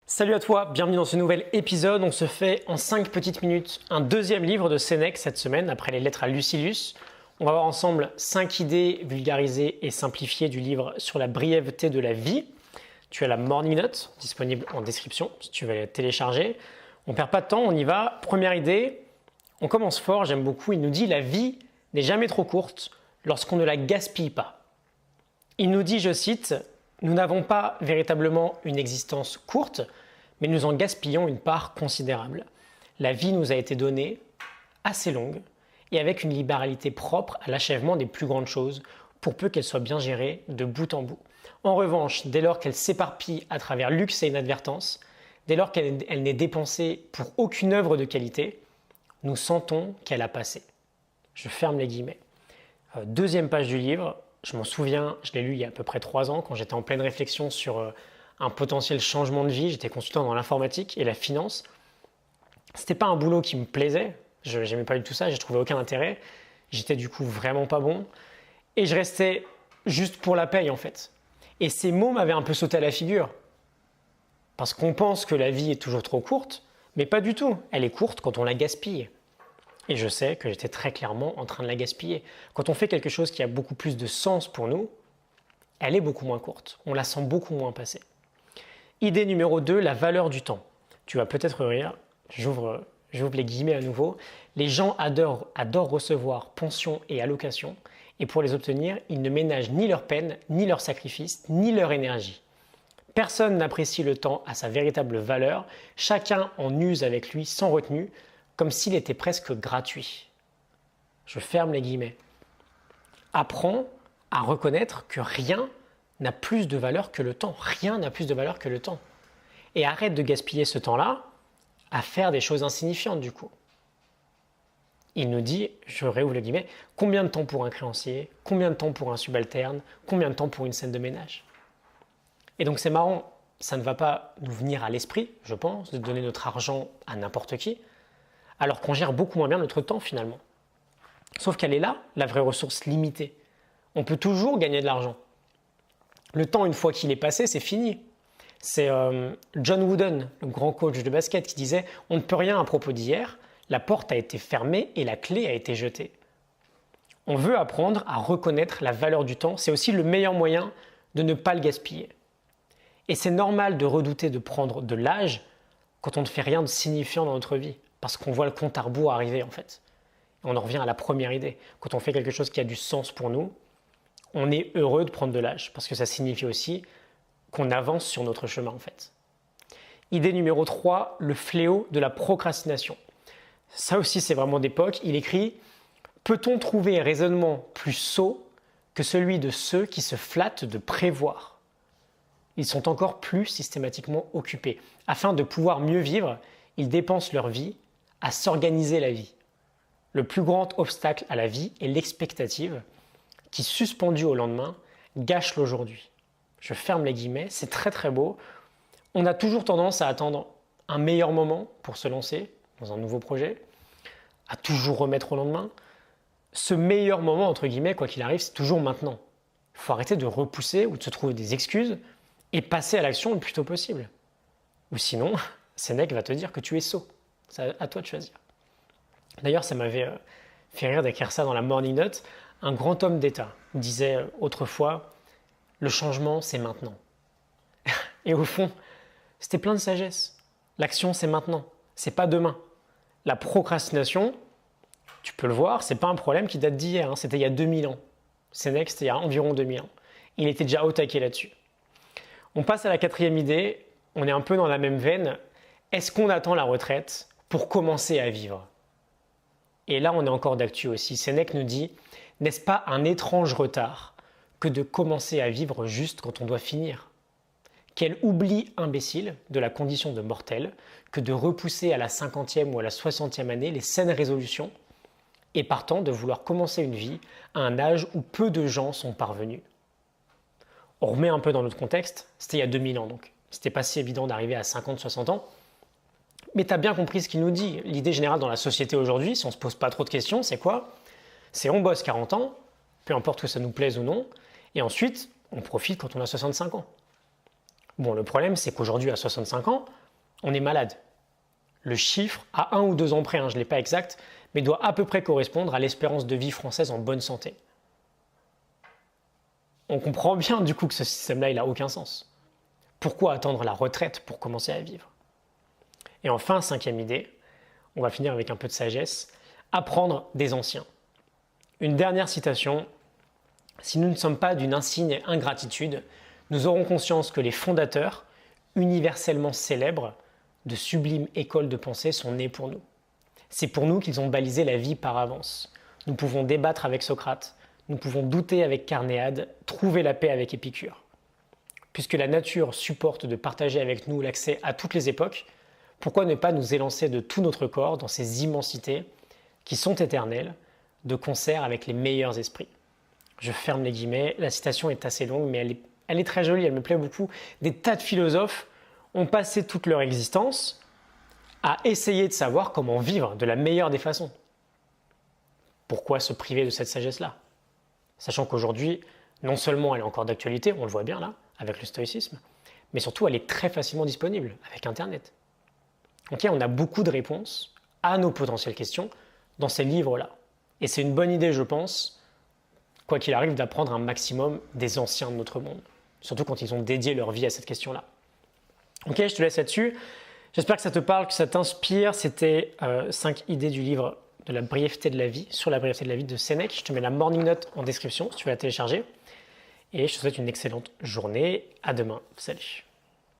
Salut à toi, bienvenue dans ce nouvel épisode. On se fait en 5 petites minutes un deuxième livre de Sénèque cette semaine après les lettres à Lucilius. On va voir ensemble 5 idées vulgarisées et simplifiées du livre sur la brièveté de la vie. Tu as la Morning Note disponible en description si tu veux la télécharger. On ne perd pas de temps, on y va. Première idée, on commence fort, j'aime beaucoup. Il nous dit la vie n'est jamais trop courte lorsqu'on ne la gaspille pas. Il nous dit, je cite, « Nous n'avons pas véritablement une existence courte, mais nous en gaspillons une part considérable. La vie nous a été donnée assez longue et avec une libéralité propre à l'achèvement des plus grandes choses, pour peu qu'elle soit bien gérée de bout en bout. En revanche, dès lors qu'elle s'éparpille à travers luxe et inadvertance, dès lors qu'elle n'est dépensée pour aucune œuvre de qualité, nous sentons qu'elle a passé. » Je ferme les guillemets. Deuxième page du livre, je m'en souviens, je l'ai lu il y a à peu près 3 ans, quand j'étais en pleine réflexion sur un potentiel changement de vie. J'étais consultant dans l'informatique et la finance. C'était pas un boulot qui me plaisait, je n'aimais pas du tout ça, j'ai trouvé aucun intérêt. J'étais du coup vraiment pas bon. Et je restais juste pour la paye en fait. Et ces mots m'avaient un peu sauté à la figure. Parce qu'on pense que la vie est toujours trop courte, mais pas du tout. Elle est courte quand on la gaspille. Et je sais que j'étais très clairement en train de la gaspiller. Quand on fait quelque chose qui a beaucoup plus de sens pour nous, elle est beaucoup moins courte. On la sent beaucoup moins passer. Idée numéro 2, la valeur du temps. Tu vas peut-être rire, j'ouvre les guillemets à nouveau. Les gens adorent recevoir pensions et allocations, et pour les obtenir, ils ne ménagent ni leur peine, ni leur sacrifice, ni leur énergie. Personne n'apprécie le temps à sa véritable valeur, chacun en use avec lui sans retenue, comme s'il était presque gratuit. Je ferme les guillemets. Apprends à reconnaître que rien n'a plus de valeur que le temps. Rien n'a plus de valeur que le temps. Et arrête de gaspiller ce temps-là à faire des choses insignifiantes du coup. Il nous dit, je réouvre les guillemets, combien de temps pour un créancier, combien de temps pour un subalterne, combien de temps pour une scène de ménage. Et donc c'est marrant, ça ne va pas nous venir à l'esprit, je pense, de donner notre argent à n'importe qui, alors qu'on gère beaucoup moins bien notre temps finalement. Sauf qu'elle est là, la vraie ressource limitée. On peut toujours gagner de l'argent. Le temps, une fois qu'il est passé, c'est fini. C'est John Wooden, le grand coach de basket, qui disait « On ne peut rien à propos d'hier, la porte a été fermée et la clé a été jetée. » On veut apprendre à reconnaître la valeur du temps, c'est aussi le meilleur moyen de ne pas le gaspiller. Et c'est normal de redouter de prendre de l'âge quand on ne fait rien de signifiant dans notre vie. Parce qu'on voit le compte à rebours arriver en fait. Et on en revient à la première idée. Quand on fait quelque chose qui a du sens pour nous, on est heureux de prendre de l'âge. Parce que ça signifie aussi qu'on avance sur notre chemin en fait. Idée numéro 3, le fléau de la procrastination. Ça aussi c'est vraiment d'époque. Il écrit « Peut-on trouver un raisonnement plus sot que celui de ceux qui se flattent de prévoir ?» Ils sont encore plus systématiquement occupés. Afin de pouvoir mieux vivre, ils dépensent leur vie à s'organiser la vie. Le plus grand obstacle à la vie est l'expectative qui, suspendue au lendemain, gâche l'aujourd'hui. Je ferme les guillemets, c'est très très beau. On a toujours tendance à attendre un meilleur moment pour se lancer dans un nouveau projet, à toujours remettre au lendemain. Ce meilleur moment, entre guillemets, quoi qu'il arrive, c'est toujours maintenant. Il faut arrêter de repousser ou de se trouver des excuses et passer à l'action le plus tôt possible. Ou sinon, Sénèque va te dire que tu es sot. C'est à toi de choisir. D'ailleurs, ça m'avait fait rire d'écrire ça dans la Morning Note. Un grand homme d'État disait autrefois « Le changement, c'est maintenant ». Et au fond, c'était plein de sagesse. L'action, c'est maintenant, c'est pas demain. La procrastination, tu peux le voir, c'est pas un problème qui date d'hier, hein. C'était il y a 2000 ans. Sénèque, c'était il y a environ 2000 ans. Il était déjà au taquet là-dessus. On passe à la 4e idée, on est un peu dans la même veine. Est-ce qu'on attend la retraite pour commencer à vivre? Et là, on est encore d'actu aussi. Sénèque nous dit « N'est-ce pas un étrange retard que de commencer à vivre juste quand on doit finir? Quel oubli imbécile de la condition de mortel que de repousser à la 50e ou à la 60e année les saines résolutions et partant de vouloir commencer une vie à un âge où peu de gens sont parvenus. » On remet un peu dans notre contexte, c'était il y a 2000 ans donc. C'était pas si évident d'arriver à 50-60 ans. Mais tu as bien compris ce qu'il nous dit. L'idée générale dans la société aujourd'hui, si on ne se pose pas trop de questions, c'est quoi? C'est on bosse 40 ans, peu importe que ça nous plaise ou non, et ensuite on profite quand on a 65 ans. Bon, le problème, c'est qu'aujourd'hui, à 65 ans, on est malade. Le chiffre, à 1 ou 2 ans près, je ne l'ai pas exact, mais doit à peu près correspondre à l'espérance de vie française en bonne santé. On comprend bien du coup que ce système-là, il n'a aucun sens. Pourquoi attendre la retraite pour commencer à vivre? Et enfin, 5e idée, on va finir avec un peu de sagesse, apprendre des anciens. Une dernière citation, si nous ne sommes pas d'une insigne ingratitude, nous aurons conscience que les fondateurs, universellement célèbres, de sublimes écoles de pensée sont nés pour nous. C'est pour nous qu'ils ont balisé la vie par avance. Nous pouvons débattre avec Socrate, nous pouvons douter avec Carnéade, trouver la paix avec Épicure. Puisque la nature supporte de partager avec nous l'accès à toutes les époques, pourquoi ne pas nous élancer de tout notre corps dans ces immensités qui sont éternelles, de concert avec les meilleurs esprits? Je ferme les guillemets, la citation est assez longue, mais elle est très jolie, elle me plaît beaucoup. Des tas de philosophes ont passé toute leur existence à essayer de savoir comment vivre de la meilleure des façons. Pourquoi se priver de cette sagesse-là? Sachant qu'aujourd'hui, non seulement elle est encore d'actualité, on le voit bien là, avec le stoïcisme, mais surtout elle est très facilement disponible avec Internet. Ok, on a beaucoup de réponses à nos potentielles questions dans ces livres-là. Et c'est une bonne idée, je pense, quoi qu'il arrive, d'apprendre un maximum des anciens de notre monde. Surtout quand ils ont dédié leur vie à cette question-là. Ok, je te laisse là-dessus. J'espère que ça te parle, que ça t'inspire. C'était 5 idées du livre de la brièveté de la vie, sur la brièveté de la vie de Sénèque. Je te mets la morning note en description si tu veux la télécharger. Et je te souhaite une excellente journée. À demain. Salut.